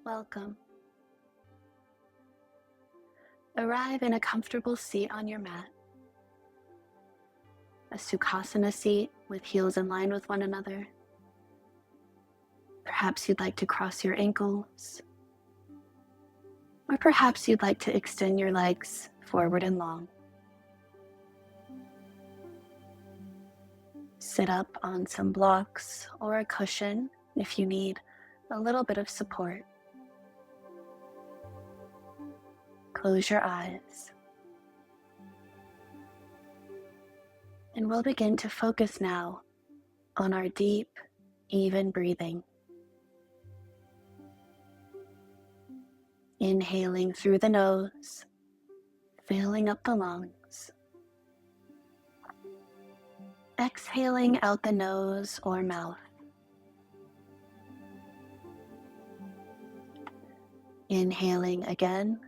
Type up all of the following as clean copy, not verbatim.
Welcome. Arrive in a comfortable seat on your mat, a sukhasana seat with heels in line with one another. Perhaps you'd like to cross your ankles, or perhaps you'd like to extend your legs forward and long. Sit up on some blocks or a cushion if you need a little bit of support. Close your eyes. And we'll begin to focus now on our deep, even breathing. Inhaling through the nose, filling up the lungs. Exhaling out the nose or mouth. Inhaling again.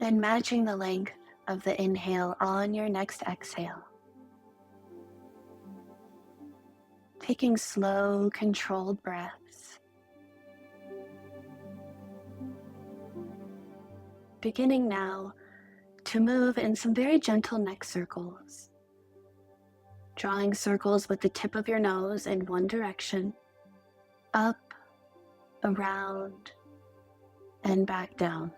And matching the length of the inhale on your next exhale. Taking slow, controlled breaths. Beginning now to move in some very gentle neck circles. Drawing circles with the tip of your nose in one direction, up, around, and back down.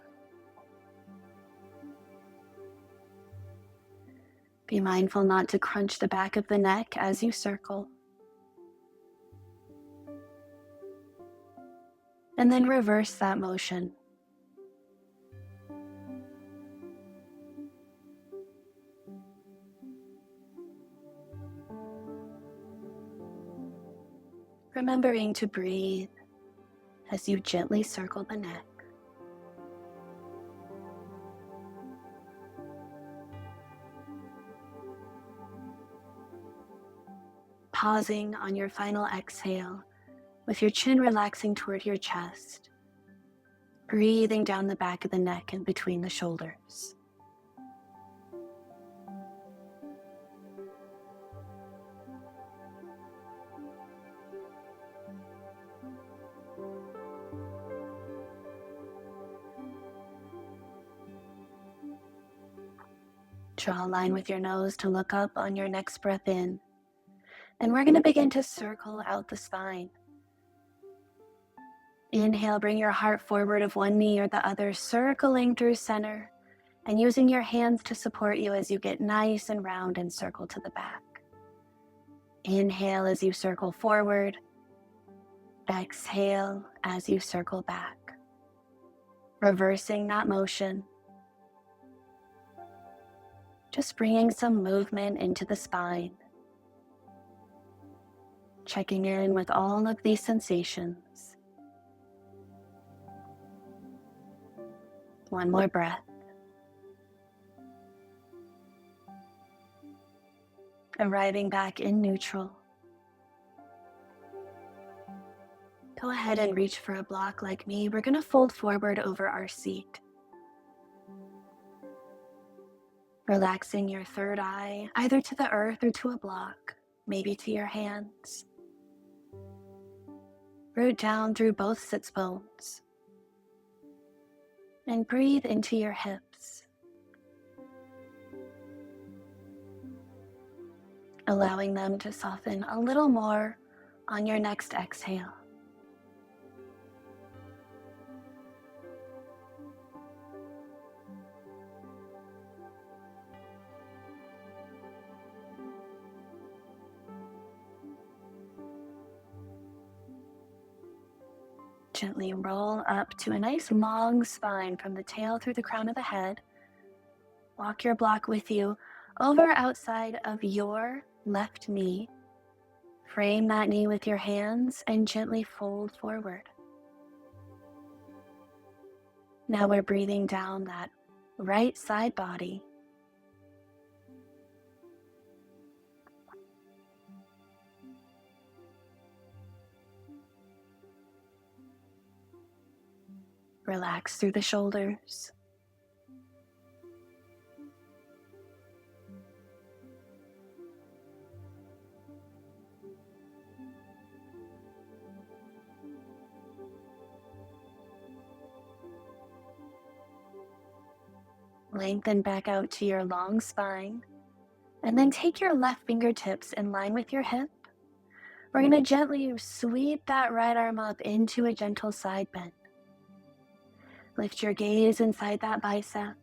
Be mindful not to crunch the back of the neck as you circle. And then reverse that motion. Remembering to breathe as you gently circle the neck. Pausing on your final exhale with your chin relaxing toward your chest, breathing down the back of the neck and between the shoulders. Draw a line with your nose to look up on your next breath in. And we're going to begin to circle out the spine. Inhale, bring your heart forward of one knee or the other, circling through center and using your hands to support you as you get nice and round and circle to the back. Inhale as you circle forward. Exhale as you circle back. Reversing that motion. Just bringing some movement into the spine. Checking in with all of these sensations. One more breath. Arriving back in neutral. Go ahead and reach for a block like me. We're going to fold forward over our seat. Relaxing your third eye, either to the earth or to a block, maybe to your hands. Root down through both sits bones. And breathe into your hips. Allowing them to soften a little more on your next exhale. Gently roll up to a nice long spine from the tail through the crown of the head. Walk your block with you over outside of your left knee. Frame that knee with your hands and gently fold forward. Now we're breathing down that right side body. Relax through the shoulders. Lengthen back out to your long spine, and then take your left fingertips in line with your hip. We're going to gently sweep that right arm up into a gentle side bend. Lift your gaze inside that bicep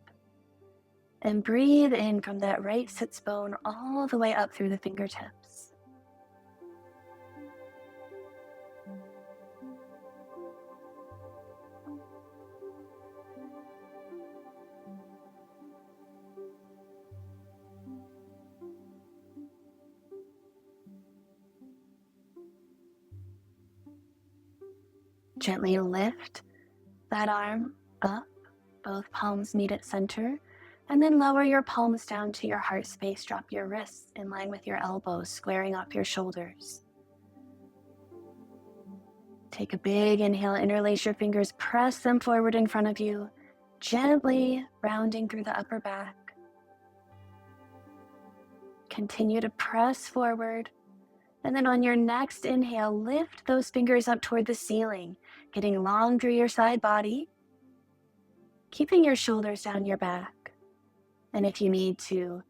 and breathe in from that right sits bone all the way up through the fingertips. Gently lift that arm up, both palms meet at center, and then lower your palms down to your heart space. Drop your wrists in line with your elbows, squaring off your shoulders. Take a big inhale, interlace your fingers, press them forward in front of you, gently rounding through the upper back. Continue to press forward. And then on your next inhale, lift those fingers up toward the ceiling, getting long through your side body, keeping your shoulders down your back. And if you need to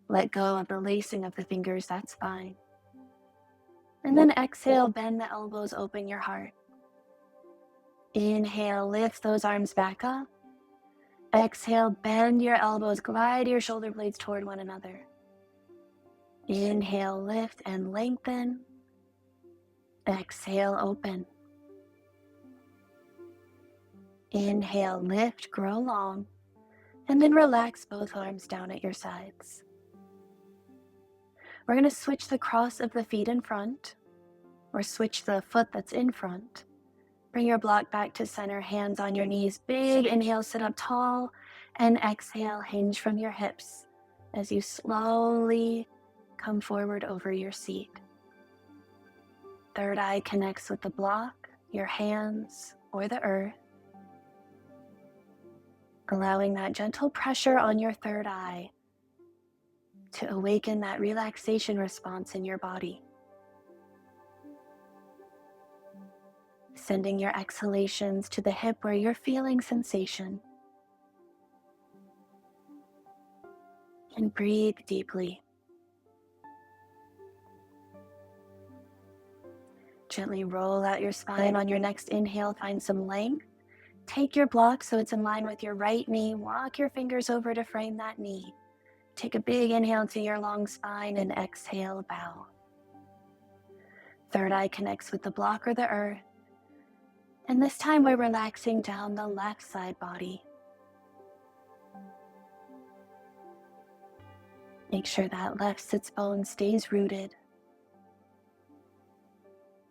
let go of the lacing of the fingers, that's fine. And then exhale, bend the elbows, open your heart. Inhale, lift those arms back up. Exhale, bend your elbows, glide your shoulder blades toward one another. Inhale, lift and lengthen. Exhale, open. Inhale, lift, grow long, and then relax both arms down at your sides. We're going to switch the cross of the feet in front, or switch the foot that's in front. Bring your block back to center, hands on your knees. Big inhale, sit up tall, and exhale, hinge from your hips as you slowly come forward over your seat. Third eye connects with the block, your hands, or the earth. Allowing that gentle pressure on your third eye to awaken that relaxation response in your body. Sending your exhalations to the hip where you're feeling sensation. And breathe deeply. Gently roll out your spine on your next inhale, find some length. Take your block so it's in line with your right knee. Walk your fingers over to frame that knee. Take a big inhale to your long spine and exhale, bow. Third eye connects with the block or the earth. And this time we're relaxing down the left side body. Make sure that left sits bone stays rooted.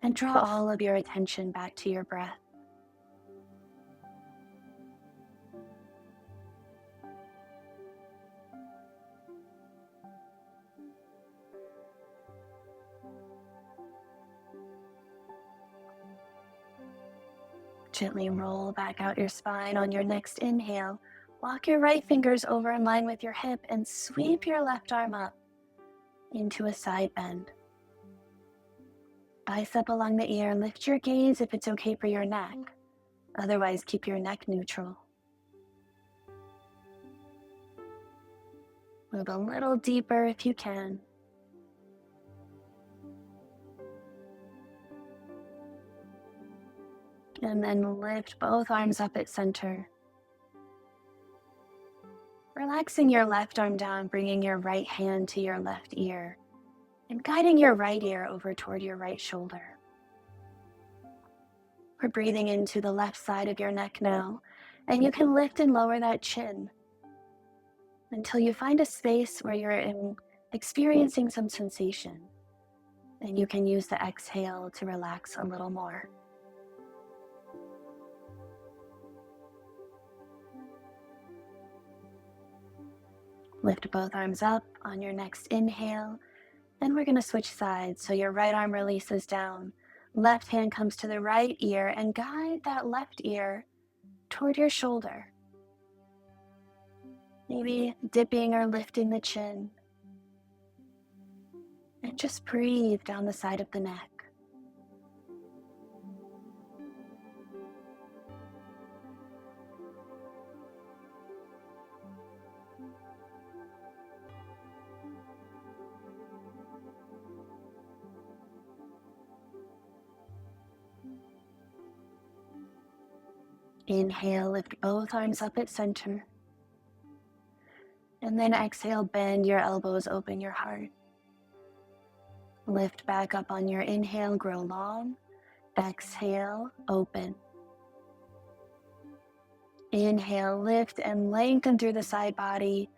And draw all of your attention back to your breath. Gently roll back out your spine on your next inhale. Walk your right fingers over in line with your hip and sweep your left arm up into a side bend. Bicep along the ear, lift your gaze if it's okay for your neck. Otherwise, keep your neck neutral. Move a little deeper if you can. And then lift both arms up at center. Relaxing your left arm down, bringing your right hand to your left ear, and guiding your right ear over toward your right shoulder. We're breathing into the left side of your neck now, and you can lift and lower that chin until you find a space where you're experiencing some sensation, and you can use the exhale to relax a little more. Lift both arms up on your next inhale, and we're going to switch sides. So your right arm releases down, left hand comes to the right ear, and guide that left ear toward your shoulder. Maybe dipping or lifting the chin. And just breathe down the side of the neck. Inhale, lift both arms up at center. And then exhale, bend your elbows, open your heart. Lift back up on your inhale, grow long. Exhale, open. Inhale, lift and lengthen through the side body.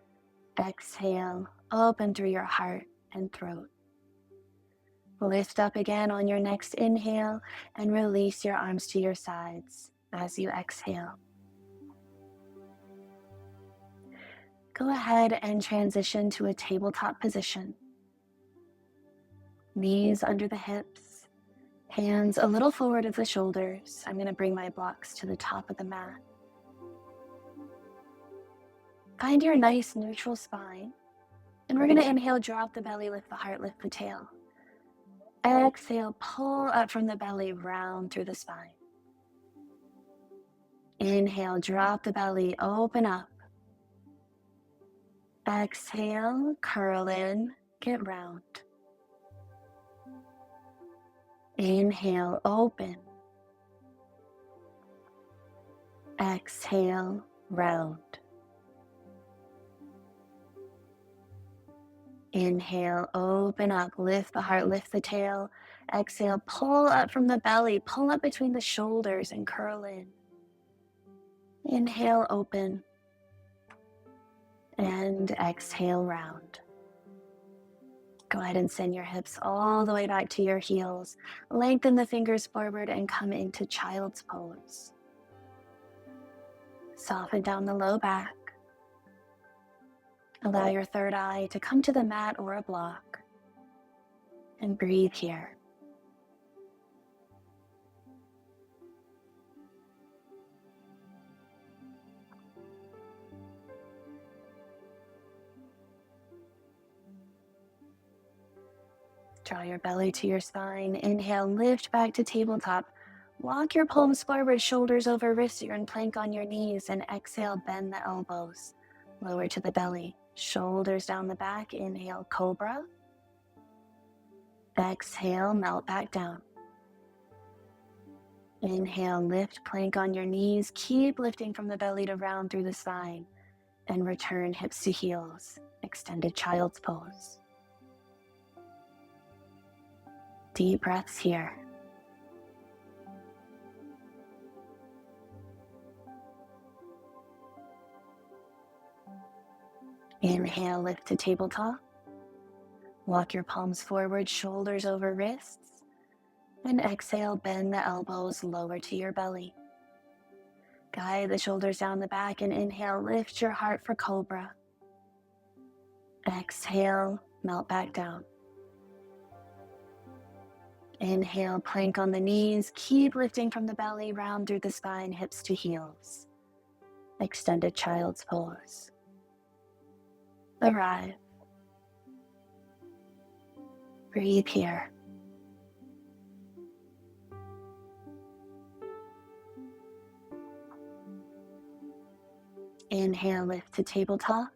Exhale, open through your heart and throat. Lift up again on your next inhale and release your arms to your sides as you exhale. Go ahead and transition to a tabletop position. Knees under the hips, hands a little forward of the shoulders. I'm going to bring my blocks to the top of the mat. Find your nice neutral spine. And we're going to inhale, drop the belly, lift the heart, lift the tail. Exhale, pull up from the belly, round through the spine. Inhale, drop the belly, open up. Exhale, curl in, get round. Inhale, open. Exhale, round. Inhale, open up, lift the heart, lift the tail. Exhale, pull up from the belly, pull up between the shoulders and curl in. Inhale, open. And exhale, round. Go ahead and send your hips all the way back to your heels. Lengthen the fingers forward and come into child's pose. Soften down the low back. Allow your third eye to come to the mat or a block. And breathe here. Draw your belly to your spine. Inhale, lift back to tabletop. Walk your palms forward, shoulders over wrists. You're in plank on your knees. And exhale, bend the elbows. Lower to the belly. Shoulders down the back. Inhale, cobra. Exhale, melt back down. Inhale, lift, plank on your knees. Keep lifting from the belly to round through the spine. And return hips to heels. Extended child's pose. Deep breaths here. Inhale, lift to tabletop. Walk your palms forward, shoulders over wrists. And exhale, bend the elbows, lower to your belly. Guide the shoulders down the back and inhale, lift your heart for cobra. Exhale, melt back down. Inhale, plank on the knees. Keep lifting from the belly, round through the spine, hips to heels. Extended child's pose. Arrive. Breathe here. Inhale, lift to tabletop.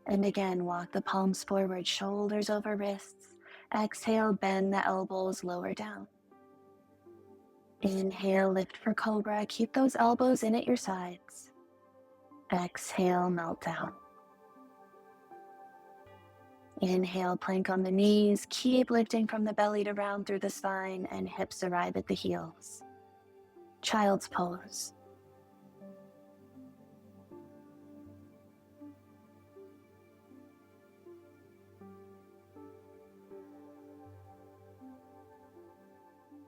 And again, walk the palms forward, shoulders over wrists. Exhale, bend the elbows, lower down. Inhale, lift for cobra. Keep those elbows in at your sides. Exhale, melt down. Inhale, plank on the knees. Keep lifting from the belly to round through the spine and hips arrive at the heels. Child's pose.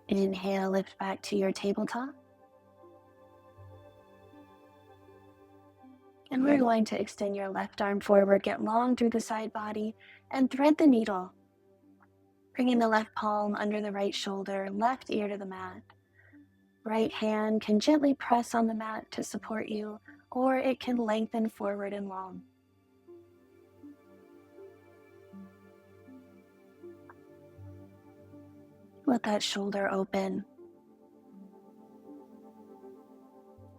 Inhale, lift back to your tabletop. And we're going to extend your left arm forward, get long through the side body, and thread the needle. Bringing the left palm under the right shoulder, left ear to the mat. Right hand can gently press on the mat to support you, or it can lengthen forward and long. Let that shoulder open.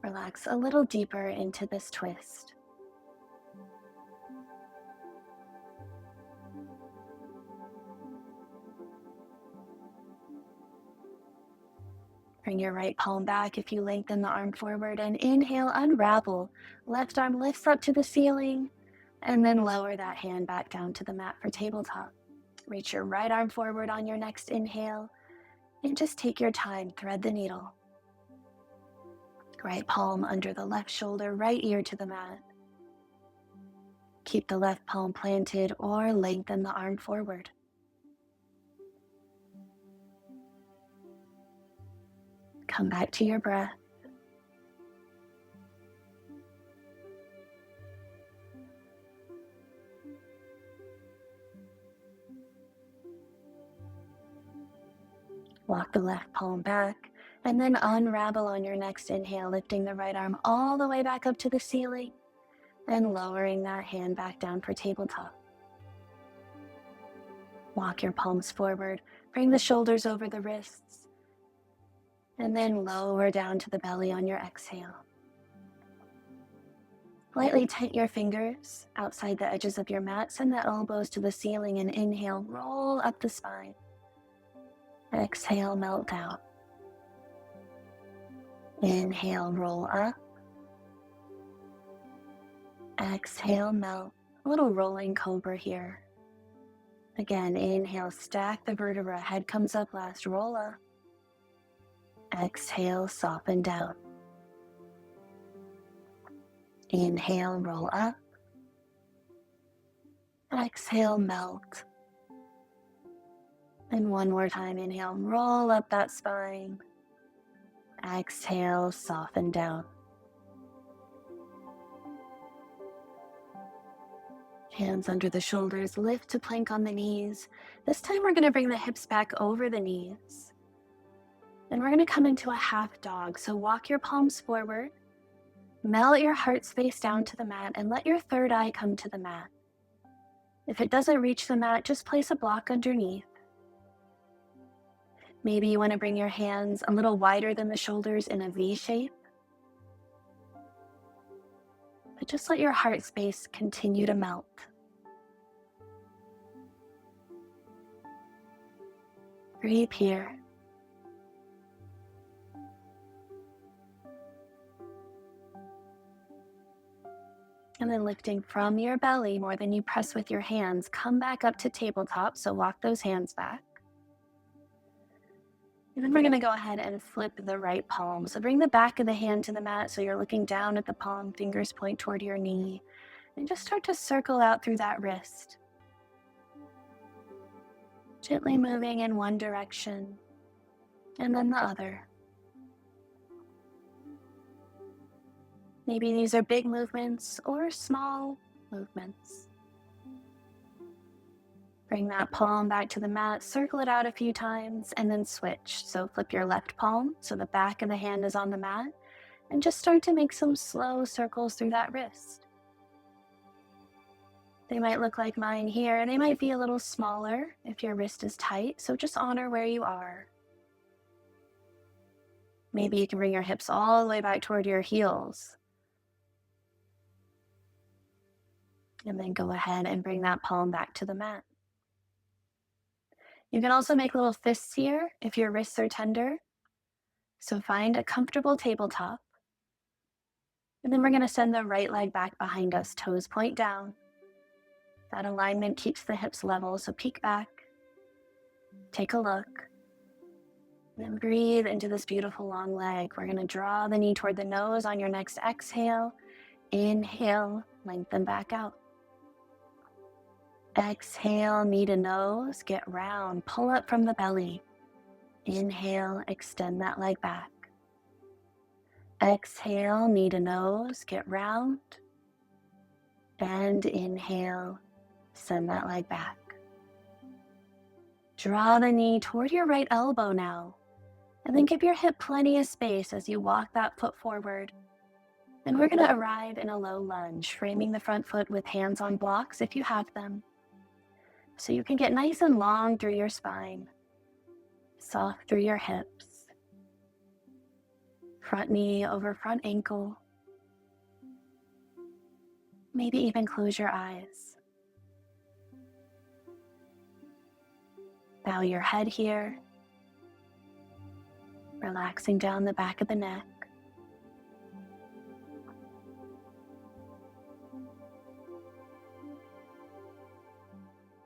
Relax a little deeper into this twist. Bring your right palm back if you lengthen the arm forward, and inhale, unravel. Left arm lifts up to the ceiling, and then lower that hand back down to the mat for tabletop. Reach your right arm forward on your next inhale, and just take your time, thread the needle. Right palm under the left shoulder, right ear to the mat. Keep the left palm planted or lengthen the arm forward. Come back to your breath. Walk the left palm back and then unravel on your next inhale, lifting the right arm all the way back up to the ceiling and lowering that hand back down for tabletop. Walk your palms forward, bring the shoulders over the wrists, and then lower down to the belly on your exhale. Lightly tent your fingers outside the edges of your mat, send the elbows to the ceiling and inhale, roll up the spine. Exhale, melt down. Inhale, roll up. Exhale, melt. A little rolling cobra here. Again, inhale, stack the vertebra, head comes up last, roll up. Exhale, soften down. Inhale, roll up. Exhale, melt. And one more time, inhale, roll up that spine. Exhale, soften down. Hands under the shoulders, lift to plank on the knees. This time we're going to bring the hips back over the knees. And we're going to come into a half dog. So walk your palms forward, melt your heart space down to the mat, and let your third eye come to the mat. If it doesn't reach the mat, just place a block underneath. Maybe you want to bring your hands a little wider than the shoulders in a V shape. But just let your heart space continue to melt. Breathe here. And then lifting from your belly more than you press with your hands, come back up to tabletop, so walk those hands back. And then we're going to go ahead and flip the right palm. So bring the back of the hand to the mat so you're looking down at the palm, fingers point toward your knee, and just start to circle out through that wrist. Gently moving in one direction and then the other. Maybe these are big movements or small movements. Bring that palm back to the mat, circle it out a few times, and then switch. So flip your left palm so the back of the hand is on the mat, and just start to make some slow circles through that wrist. They might look like mine here, and they might be a little smaller if your wrist is tight, so just honor where you are. Maybe you can bring your hips all the way back toward your heels. And then go ahead and bring that palm back to the mat. You can also make little fists here if your wrists are tender. So find a comfortable tabletop. And then we're going to send the right leg back behind us, toes point down. That alignment keeps the hips level, so peek back, take a look, and then breathe into this beautiful long leg. We're going to draw the knee toward the nose on your next exhale. Inhale, lengthen back out. Exhale, knee to nose, get round, pull up from the belly. Inhale, extend that leg back. Exhale, knee to nose, get round. And inhale, send that leg back. Draw the knee toward your right elbow now. And then give your hip plenty of space as you walk that foot forward. And we're going to arrive in a low lunge, framing the front foot with hands on blocks if you have them. So you can get nice and long through your spine, soft through your hips, front knee over front ankle. Maybe even close your eyes. Bow your head here. relaxing down the back of the neck.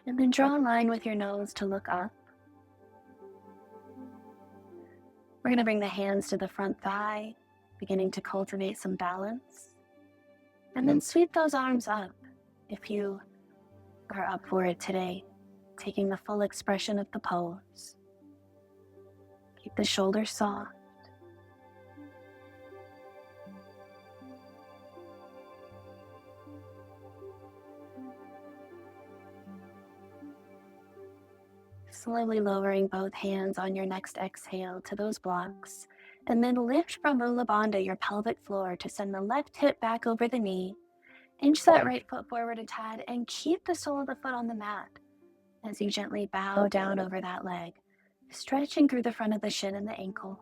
And then draw a line with your nose to look up. We're going to bring the hands to the front thigh, beginning to cultivate some balance. And then sweep those arms up if you are up for it today, taking the full expression of the pose. Keep the shoulders soft. Slowly lowering both hands on your next exhale to those blocks, and then lift from Mula Bandha, your pelvic floor, to send the left hip back over the knee. Inch that right foot forward a tad and keep the sole of the foot on the mat as you gently bow down over that leg, stretching through the front of the shin and the ankle.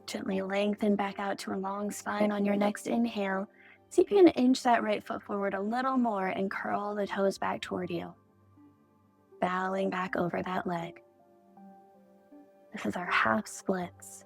Gently lengthen back out to a long spine on your next inhale. See if you can inch that right foot forward a little more and curl the toes back toward you, bowing back over that leg. This is our half splits.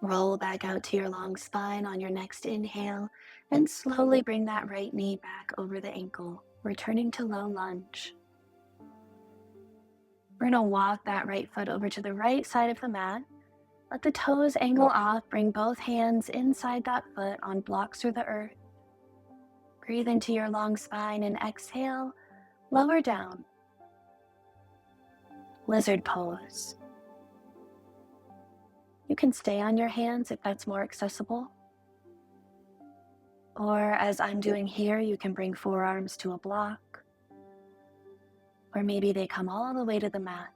Roll back out to your long spine on your next inhale and slowly bring that right knee back over the ankle, returning to low lunge. We're going to walk that right foot over to the right side of the mat. Let the toes angle off. Bring both hands inside that foot on blocks through the earth. Breathe into your long spine and exhale, lower down. Lizard pose. You can stay on your hands if that's more accessible. Or as I'm doing here, you can bring forearms to a block. Or maybe they come all the way to the mat.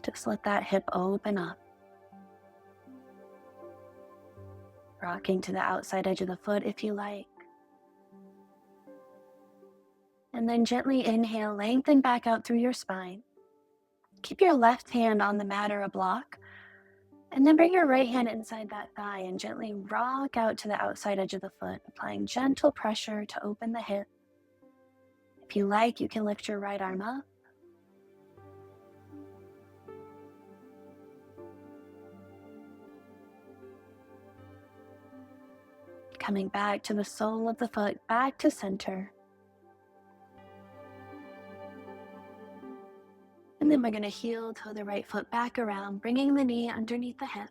Just let that hip open up. Rocking to the outside edge of the foot if you like. And then gently inhale, lengthen back out through your spine. Keep your left hand on the mat or a block. And then bring your right hand inside that thigh and gently rock out to the outside edge of the foot, applying gentle pressure to open the hip. If you like, you can lift your right arm up. Coming back to the sole of the foot, back to center. And then we're going to heel toe the right foot back around, bringing the knee underneath the hip.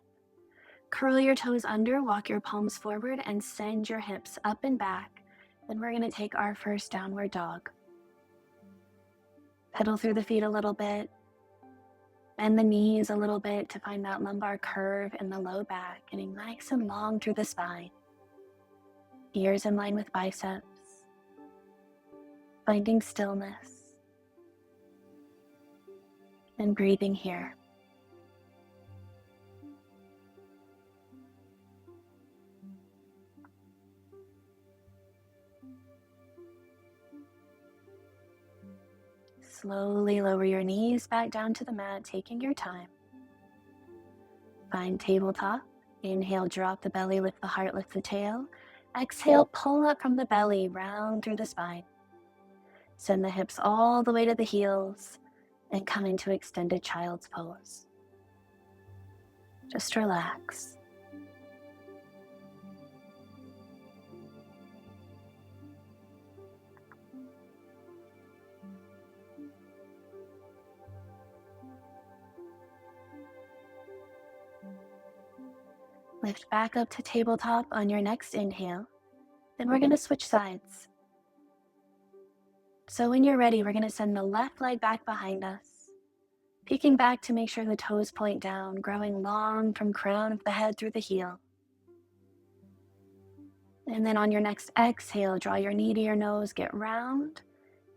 Curl your toes under, walk your palms forward, and send your hips up and back. Then we're going to take our first downward dog. Pedal through the feet a little bit. Bend the knees a little bit to find that lumbar curve in the low back, getting nice and long through the spine. Ears in line with biceps. Finding stillness. And breathing here. Slowly lower your knees back down to the mat, taking your time. Find tabletop. Inhale, drop the belly, lift the heart, lift the tail. Exhale, pull up from the belly, round through the spine. Send the hips all the way to the heels and come into extended child's pose. Just relax. Lift back up to tabletop on your next inhale. Then we're going to switch sides. So when you're ready, we're going to send the left leg back behind us, peeking back to make sure the toes point down, growing long from crown of the head through the heel. And then on your next exhale, draw your knee to your nose, get round.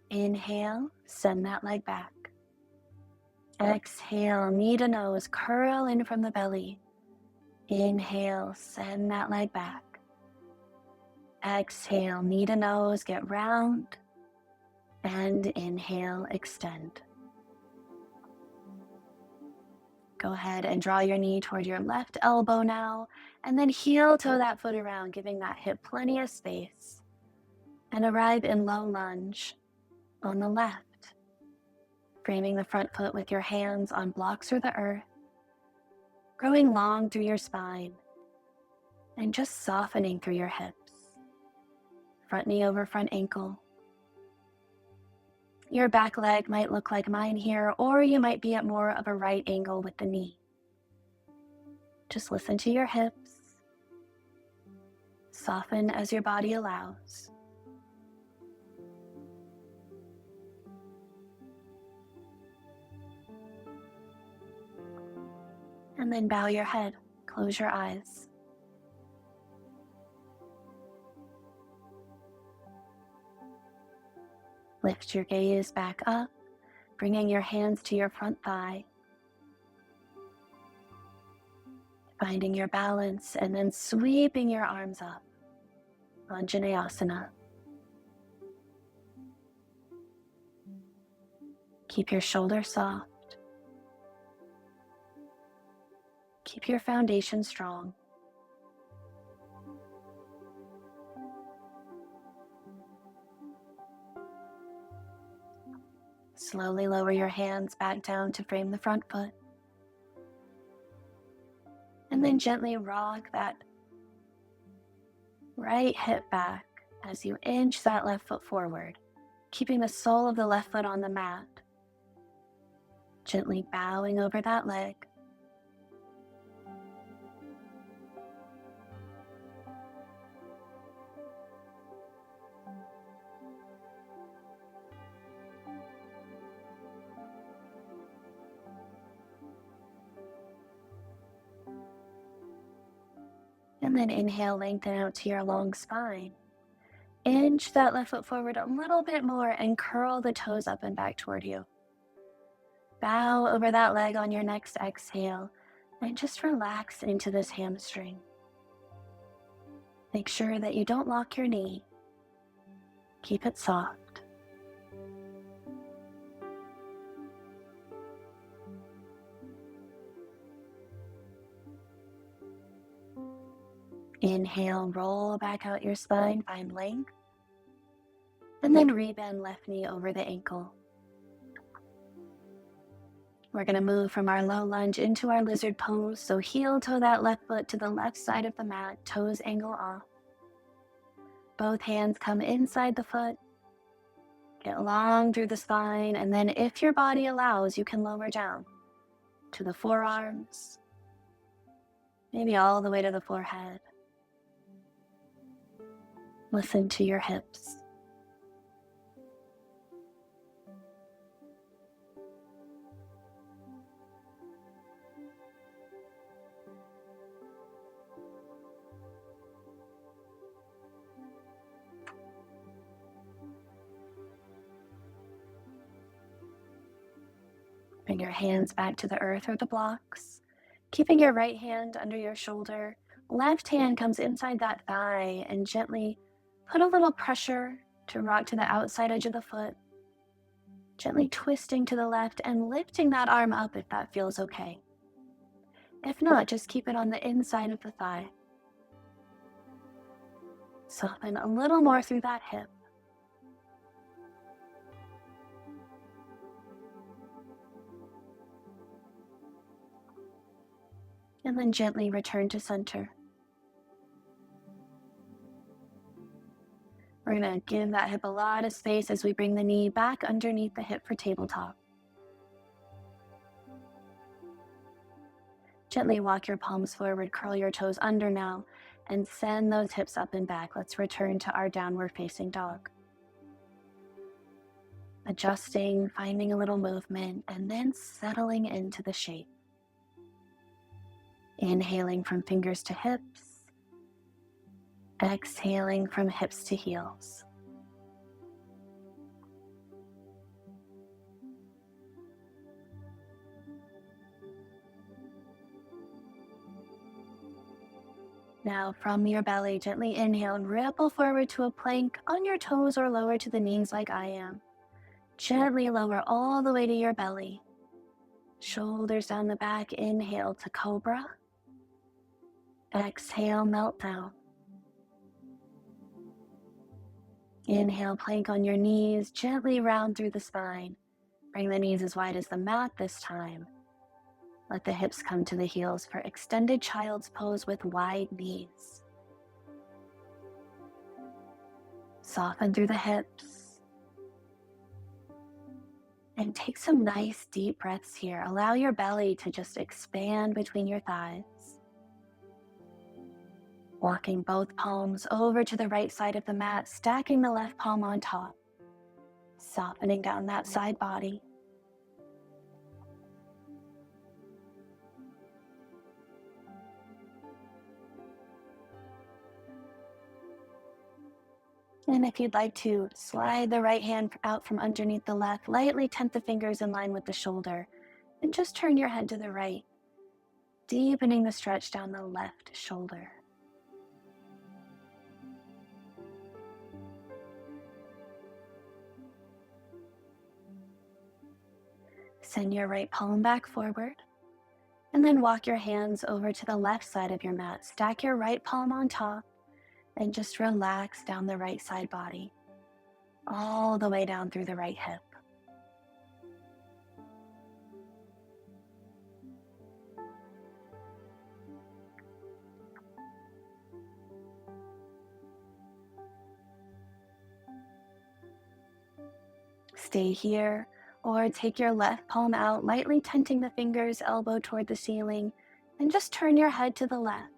Inhale, send that leg back. Exhale, knee to nose, curl in from the belly. Inhale, send that leg back. Exhale, knee to nose, get round. And inhale, extend. Go ahead and draw your knee toward your left elbow now, and then heel toe that foot around, giving that hip plenty of space. And arrive in low lunge on the left, framing the front foot with your hands on blocks or the earth, growing long through your spine, and just softening through your hips. Front knee over front ankle. Your back leg might look like mine here, or you might be at more of a right angle with the knee. Just listen to your hips. Soften as your body allows. And then bow your head, close your eyes. Lift your gaze back up, bringing your hands to your front thigh. Finding your balance and then sweeping your arms up. Anjaneyasana. Keep your shoulders soft. Keep your foundation strong. Slowly lower your hands back down to frame the front foot. And then gently rock that right hip back as you inch that left foot forward, keeping the sole of the left foot on the mat. Gently bowing over that leg. And then inhale, lengthen out to your long spine. Inch that left foot forward a little bit more and curl the toes up and back toward you. Bow over that leg on your next exhale and just relax into this hamstring. Make sure that you don't lock your knee. Keep it soft. Inhale, roll back out your spine, find length. And then rebend left knee over the ankle. We're going to move from our low lunge into our lizard pose. So heel toe that left foot to the left side of the mat, toes angle off. Both hands come inside the foot. Get long through the spine, and then if your body allows, you can lower down to the forearms, maybe all the way to the forehead. Listen to your hips. Bring your hands back to the earth or the blocks, keeping your right hand under your shoulder. Left hand comes inside that thigh and gently put a little pressure to rock to the outside edge of the foot. Gently twisting to the left and lifting that arm up if that feels okay. If not, just keep it on the inside of the thigh. Soften a little more through that hip. And then gently return to center. We're going to give that hip a lot of space as we bring the knee back underneath the hip for tabletop. Gently walk your palms forward, curl your toes under now, and send those hips up and back. Let's return to our downward facing dog. Adjusting, finding a little movement, and then settling into the shape. Inhaling from fingers to hips. Exhaling from hips to heels. Now, from your belly, gently inhale and ripple forward to a plank on your toes or lower to the knees like I am. Gently lower all the way to your belly. Shoulders down the back, inhale to cobra. Exhale, melt down. Inhale, plank on your knees, gently round through the spine. Bring the knees as wide as the mat this time. Let the hips come to the heels for extended child's pose with wide knees. Soften through the hips. And take some nice deep breaths here. Allow your belly to just expand between your thighs. Walking both palms over to the right side of the mat, stacking the left palm on top. Softening down that side body. And if you'd like to, slide the right hand out from underneath the left, lightly tent the fingers in line with the shoulder, and just turn your head to the right, deepening the stretch down the left shoulder. Send your right palm back forward, and then walk your hands over to the left side of your mat. Stack your right palm on top, and just relax down the right side body, all the way down through the right hip. Stay here, or take your left palm out, lightly tenting the fingers, elbow toward the ceiling, and just turn your head to the left.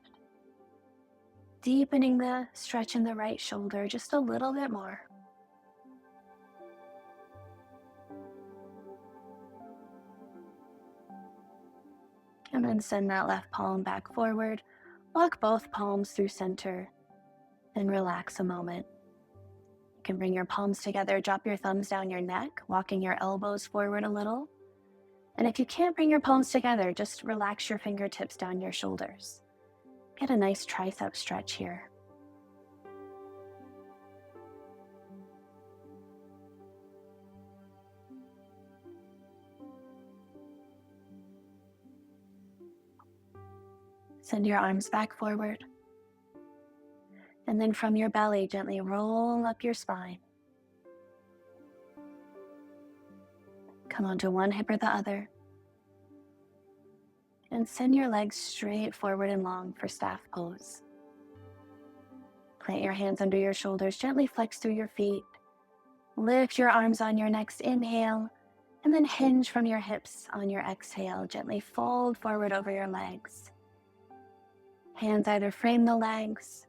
Deepening the stretch in the right shoulder just a little bit more. And then send that left palm back forward. Walk both palms through center and relax a moment. You can bring your palms together, drop your thumbs down your neck, walking your elbows forward a little. And if you can't bring your palms together, just relax your fingertips down your shoulders. Get a nice tricep stretch here. Send your arms back forward. And then from your belly, gently roll up your spine. Come onto one hip or the other. And send your legs straight forward and long for staff pose. Plant your hands under your shoulders, gently flex through your feet. Lift your arms on your next inhale, and then hinge from your hips on your exhale. Gently fold forward over your legs. Hands either frame the legs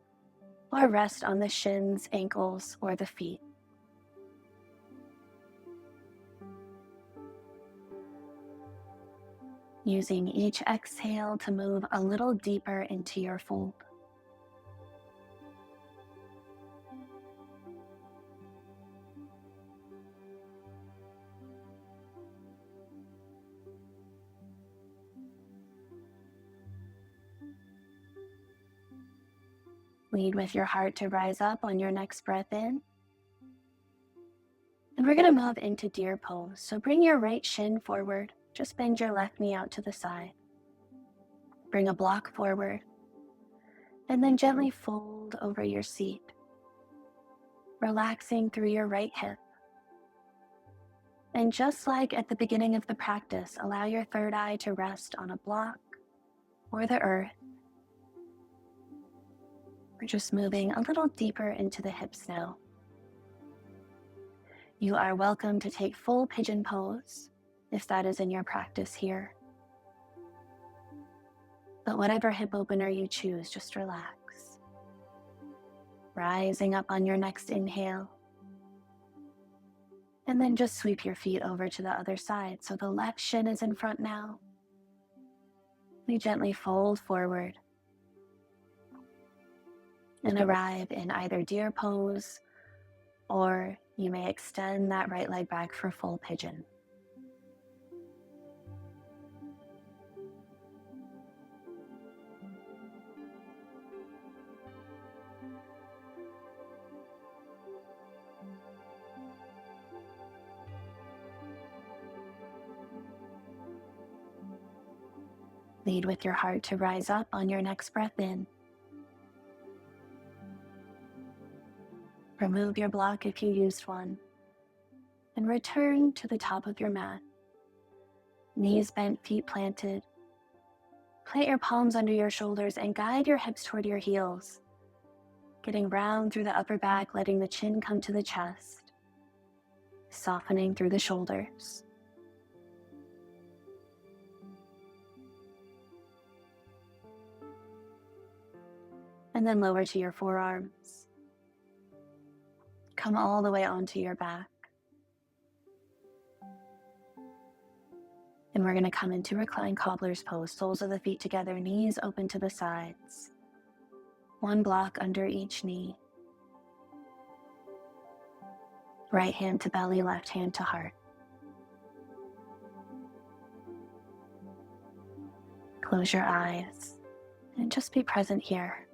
or rest on the shins, ankles, or the feet. Using each exhale to move a little deeper into your fold. Lead with your heart to rise up on your next breath in. And we're going to move into deer pose. So bring your right shin forward. Just bend your left knee out to the side. Bring a block forward. And then gently fold over your seat. Relaxing through your right hip. And just like at the beginning of the practice, allow your third eye to rest on a block or the earth. We're just moving a little deeper into the hips now. You are welcome to take full pigeon pose if that is in your practice here. But whatever hip opener you choose, just relax. Rising up on your next inhale. And then just sweep your feet over to the other side. So the left shin is in front now. We gently fold forward and arrive in either deer pose, or you may extend that right leg back for full pigeon. Lead with your heart to rise up on your next breath in. Remove your block if you used one, and return to the top of your mat. Knees bent, feet planted. Plant your palms under your shoulders and guide your hips toward your heels. Getting round through the upper back, letting the chin come to the chest. Softening through the shoulders. And then lower to your forearms. Come all the way onto your back. And we're going to come into reclined cobbler's pose, soles of the feet together, knees open to the sides. One block under each knee. Right hand to belly, left hand to heart. Close your eyes and just be present here.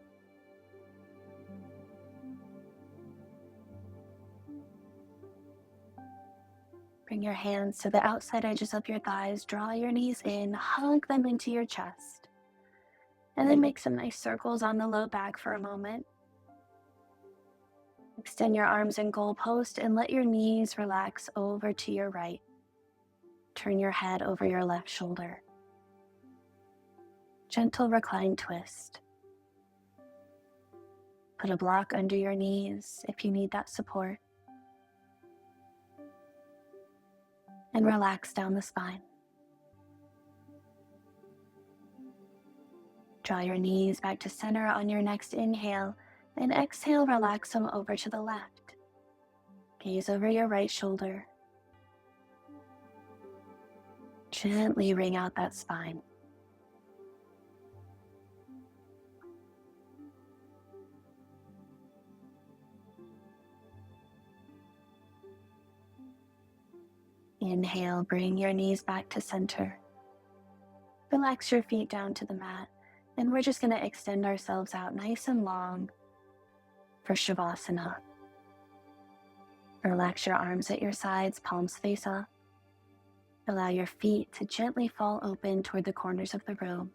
Bring your hands to the outside edges of your thighs, draw your knees in, hug them into your chest, and then make some nice circles on the low back for a moment. Extend your arms in goal post and let your knees relax over to your right. Turn your head over your left shoulder. Gentle recline twist. Put a block under your knees if you need that support. And relax down the spine. Draw your knees back to center on your next inhale, and exhale, relax them over to the left. Gaze over your right shoulder. Gently wring out that spine. Inhale, bring your knees back to center. Relax your feet down to the mat, and we're just going to extend ourselves out nice and long for Shavasana. Relax your arms at your sides, palms face up. Allow your feet to gently fall open toward the corners of the room.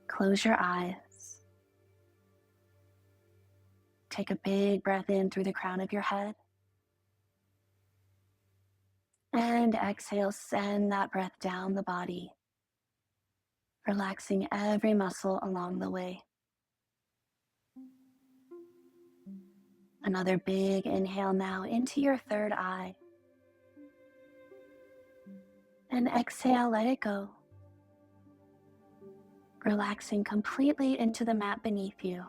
Close your eyes. Take a big breath in through the crown of your head. And exhale, send that breath down the body, relaxing every muscle along the way. Another big inhale now into your third eye. And exhale, let it go. Relaxing completely into the mat beneath you.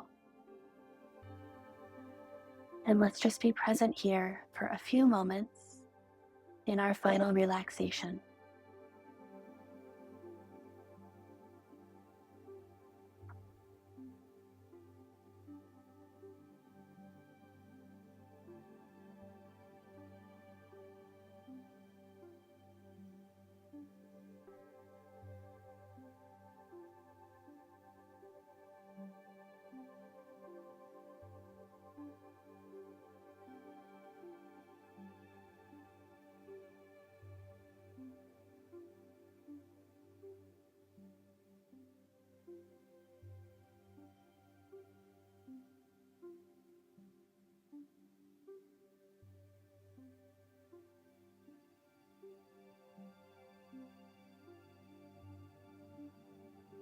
And let's just be present here for a few moments in our final relaxation.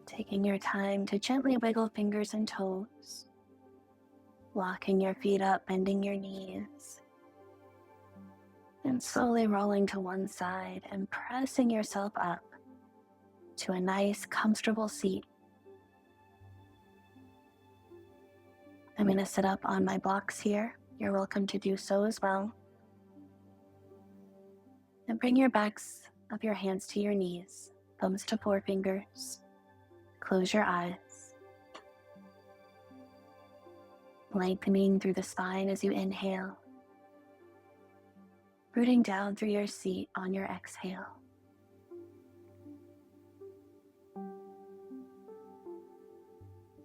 Taking your time to gently wiggle fingers and toes, walking your feet up, bending your knees, and slowly rolling to one side and pressing yourself up to a nice, comfortable seat. I'm going to sit up on my blocks here. You're welcome to do so as well. And bring your backs of your hands to your knees, thumbs to forefingers. Close your eyes. Lengthening through the spine as you inhale. Rooting down through your seat on your exhale.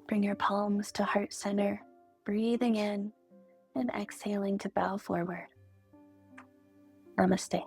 Bring your palms to heart center, breathing in and exhaling to bow forward. Namaste.